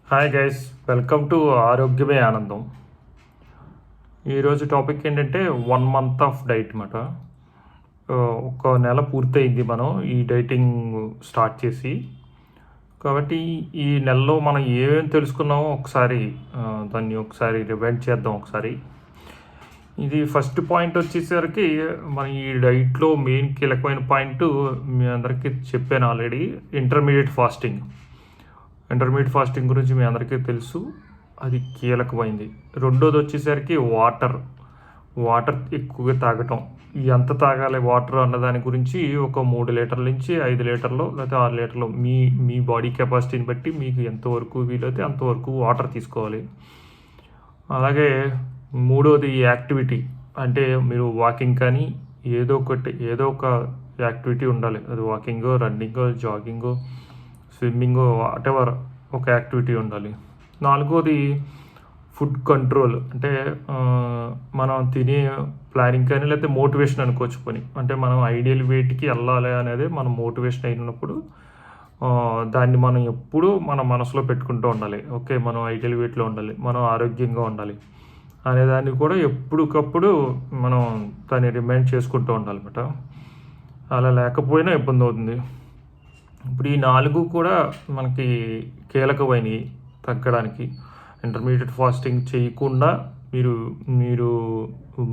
Hi guys, welcome to ఆరోగ్యమే ఆనందం. ఈరోజు టాపిక్ ఏంటంటే 1 మంత్ ఆఫ్ డైట్ అన్నమాట. ఒక నెల పూర్తయింది మనం ఈ డైటింగ్ స్టార్ట్ చేసి. కాబట్టి ఈ నెలలో మనం ఏమేమి తెలుసుకున్నామో ఒకసారి దాన్ని ఒకసారి రివైండ్ చేద్దాం ఒకసారి. ఇది ఫస్ట్ పాయింట్ వచ్చేసరికి మన ఈ డైట్లో మెయిన్ కీలకమైన పాయింట్ మీ అందరికీ చెప్పాను ఆల్రెడీ, ఇంటర్మీడియట్ ఫాస్టింగ్ గురించి మీ అందరికీ తెలుసు, అది కీలకమైంది. రెండోది వచ్చేసరికి వాటర్ ఎక్కువగా తాగటం. ఎంత తాగాలి వాటర్ అన్న దాని గురించి ఒక 3 లీటర్ల నుంచి 5 లీటర్లు లేకపోతే 6 లీటర్లు మీ బాడీ కెపాసిటీని బట్టి మీకు ఎంతవరకు వీలైతే అంతవరకు వాటర్ తీసుకోవాలి. అలాగే మూడోది యాక్టివిటీ, అంటే మీరు వాకింగ్ కానీ ఏదో ఒక యాక్టివిటీ ఉండాలి. అది వాకింగో, రన్నింగో, జాగింగో, స్విమ్మింగో, వాటెవర్ ఒక యాక్టివిటీ ఉండాలి. నాలుగోది ఫుడ్ కంట్రోల్, అంటే మనం తినే ప్లానింగ్ కానీ లేకపోతే మోటివేషన్ అనుకోవచ్చు పని. అంటే మనం ఐడియల్ వెయిట్కి వెళ్ళాలి అనేది మనం మోటివేషన్ అయినప్పుడు దాన్ని మనం ఎప్పుడూ మన మనసులో పెట్టుకుంటూ ఉండాలి. ఓకే, మనం ఐడియల్ వెయిట్లో ఉండాలి, మనం ఆరోగ్యంగా ఉండాలి అనేదాన్ని కూడా ఎప్పటికప్పుడు మనం దాన్ని రిమైండ్ చేసుకుంటూ ఉండాలన్నమాట. అలా లేకపోయినా ఇబ్బంది అవుతుంది. ఇప్పుడు ఈ 4 కూడా మనకి కీలకమైనవి తగ్గడానికి. ఇంటర్మీడియట్ ఫాస్టింగ్ చేయకుండా మీరు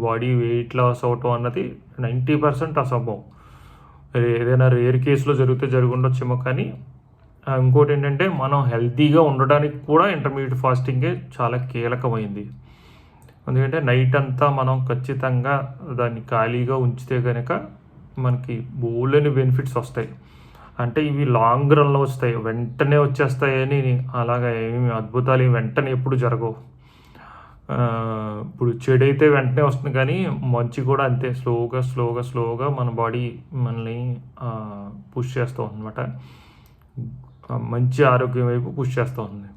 బాడీ వెయిట్ లాస్ అవటం అన్నది 90% అసంభవం. ఏదైనా రేర్ కేసులో జరిగి ఉండొచ్చేమో, కానీ ఇంకోటి ఏంటంటే మనం హెల్తీగా ఉండడానికి కూడా ఇంటర్మీడియట్ ఫాస్టింగే చాలా కీలకమైంది. ఎందుకంటే నైట్ అంతా మనం ఖచ్చితంగా దాన్ని ఖాళీగా ఉంచితే కనుక మనకి బోలెని బెనిఫిట్స్ వస్తాయి. అంటే ఇవి లాంగ్ రన్లో వస్తాయి, వెంటనే వచ్చేస్తాయని అలాగా ఏమి అద్భుతాలు వెంటనే ఎప్పుడు జరగవు. ఇప్పుడు చెడు అయితే వెంటనే వస్తుంది, కానీ మంచి కూడా అంతే స్లోగా మన బాడీ మనల్ని పుష్ చేస్తూ ఉందన్నమాట. మంచి ఆరోగ్యం వైపు పుష్ చేస్తూ ఉంది.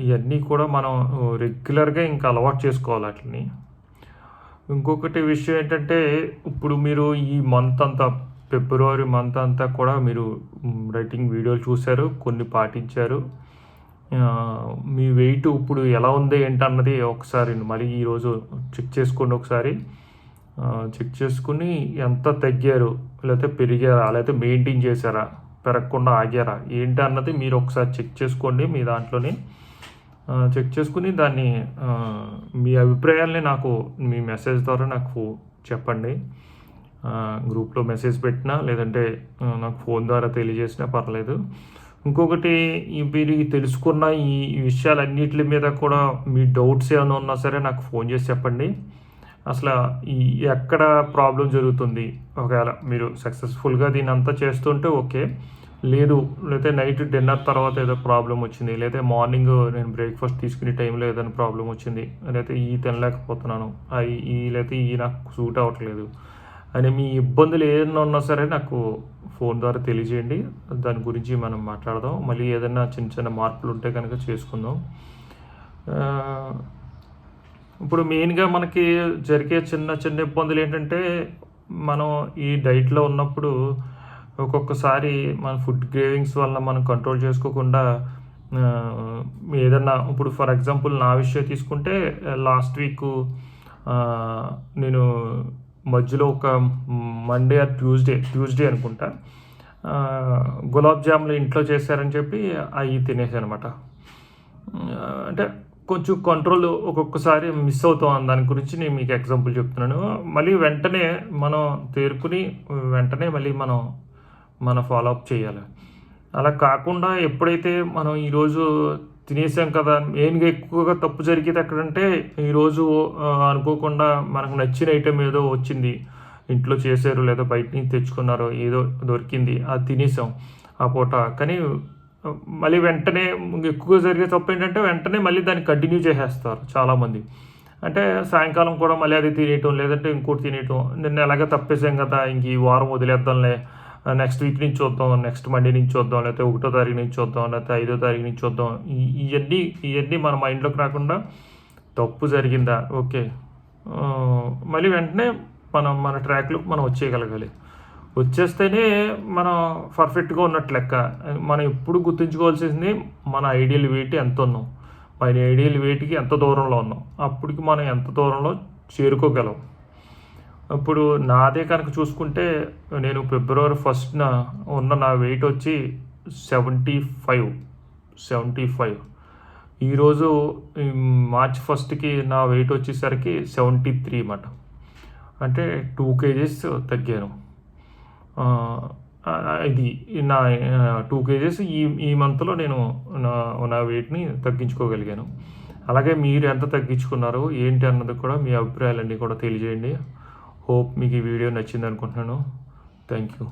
ఇవన్నీ కూడా మనం రెగ్యులర్గా ఇంకా అలవాటు చేసుకోవాలి వాటిని. ఇంకొకటి విషయం ఏంటంటే, ఇప్పుడు మీరు ఈ మంత్ అంతా, ఫిబ్రవరి మంత్ అంతా కూడా మీరు రైటింగ్ వీడియోలు చూశారు, కొన్ని పాటించారు. మీ వెయిట్ ఇప్పుడు ఎలా ఉంది ఏంటన్నది ఒకసారి మళ్ళీ ఈరోజు చెక్ చేసుకోండి. ఒకసారి చెక్ చేసుకుని ఎంత తగ్గారు, లేకపోతే పెరిగారా, లేకపోతే మెయింటైన్ చేశారా, పెరగకుండా ఆగారా ఏంటి అన్నది మీరు ఒకసారి చెక్ చేసుకోండి. మీ దాంట్లోనే చెక్ చేసుకుని దాన్ని మీ అభిప్రాయాల్ని నాకు మీ మెసేజ్ ద్వారా నాకు చెప్పండి. గ్రూప్లో మెసేజ్ పెట్టినా లేదంటే నాకు ఫోన్ ద్వారా తెలియజేసినా పర్లేదు. ఇంకొకటి, మీరు తెలుసుకున్న ఈ విషయాలన్నిటి మీద కూడా మీ డౌట్స్ ఏమైనా ఉన్నా సరే నాకు ఫోన్ చేసి చెప్పండి. అసలు ఎక్కడ ప్రాబ్లం జరుగుతుంది, ఒకవేళ మీరు సక్సెస్ఫుల్గా దీని అంతా చేస్తుంటే ఓకే, లేకపోతే నైట్ డిన్నర్ తర్వాత ఏదో ప్రాబ్లం వచ్చింది, లేదా మార్నింగ్ నేను బ్రేక్ఫాస్ట్ తీసుకునే టైంలో ఏదైనా ప్రాబ్లం వచ్చింది, లేకపోతే తినలేకపోతున్నాను, లేకపోతే నాకు సూట్ అవ్వట్లేదు అని మీ ఇబ్బందులు ఏదైనా ఉన్నా సరే నాకు ఫోన్ ద్వారా తెలియజేయండి. దాని గురించి మనం మాట్లాడదాం. మళ్ళీ ఏదైనా చిన్న మార్పులు ఉంటే కనుక చేసుకుందాం. ఇప్పుడు మెయిన్గా మనకి జరిగే చిన్న ఇబ్బందులు ఏంటంటే, మనం ఈ డైట్లో ఉన్నప్పుడు ఒక్కొక్కసారి మన ఫుడ్ క్రేవింగ్స్ వల్ల మనం కంట్రోల్ చేసుకోకుండా ఏదన్నా, ఇప్పుడు ఫర్ ఎగ్జాంపుల్ నా విషయం తీసుకుంటే లాస్ట్ వీక్ నేను మధ్యలో ఒక మండే ఆర్ ట్యూస్డే అనుకుంటా, గులాబ్ జాములు ఇంట్లో చేశారని చెప్పి అవి తినేసాను అనమాట. అంటే కొంచెం కంట్రోల్ ఒక్కొక్కసారి మిస్ అవుతాం. దాని గురించి నేను మీకు ఎగ్జాంపుల్ చెప్తున్నాను. మళ్ళీ వెంటనే మనం తేరుకుని వెంటనే మళ్ళీ మనం ఫాలోఅప్ చేయాలి. అలా కాకుండా ఎప్పుడైతే మనం ఈరోజు తినేసాం కదా, మెయిన్గా ఎక్కువగా తప్పు జరిగేది ఎక్కడంటే, ఈరోజు అనుకోకుండా మనకు నచ్చిన ఐటెం ఏదో వచ్చింది, ఇంట్లో చేశారు లేదా బయట నుంచి తెచ్చుకున్నారు, ఏదో దొరికింది, అది తినేసాం ఆ పూట. కానీ మళ్ళీ వెంటనే ఎక్కువగా జరిగే తప్పు ఏంటంటే, వెంటనే మళ్ళీ దాన్ని కంటిన్యూ చేసేస్తారు చాలామంది. అంటే సాయంకాలం కూడా మళ్ళీ అది తినేయటం, లేదంటే ఇంకోటి తినేయటం. నిన్న ఎలాగ తప్పేసాం కదా, ఇంక ఈ వారం వదిలేద్దాంలే, నెక్స్ట్ వీక్ నుంచి చూద్దాం, నెక్స్ట్ మండే నుంచి చూద్దాం, లేకపోతే 1వ తారీఖు నుంచి చూద్దాం, లేకపోతే 5వ తారీఖు నుంచి చూద్దాం. ఇవన్నీ మన మైండ్లోకి రాకుండా, తప్పు జరిగిందా, ఓకే, మళ్ళీ వెంటనే మన ట్రాక్లో మనం వచ్చేయగలగాలి. వచ్చేస్తేనే మనం పర్ఫెక్ట్గా ఉన్నట్టు లెక్క. మనం ఎప్పుడు గుర్తుంచుకోవాల్సింది మన ఐడియల్ వెయిట్ ఎంత ఉన్నాం, మన ఐడియల్ వెయిట్కి ఎంత దూరంలో ఉన్నాం, అప్పటికి మనం ఎంత దూరంలో చేరుకోగలం. ఇప్పుడు నాదే కనుక చూసుకుంటే నేను ఫిబ్రవరి 1న ఉన్న నా వెయిట్ వచ్చి 75. ఈరోజు మార్చ్ 1కి నా వెయిట్ వచ్చేసరికి 73 అన్నమాట. అంటే 2 కేజీస్ తగ్గాను. ఇది నా 2 కేజీస్ ఈ మంత్లో నేను నా వెయిట్ని తగ్గించుకోగలిగాను. అలాగే మీరు ఎంత తగ్గించుకున్నారు ఏంటి అన్నది కూడా మీ అభిప్రాయాలన్నీ కూడా తెలియజేయండి. హోప్ మీకు ఈ వీడియో నచ్చింది అనుకుంటున్నాను. Thank you.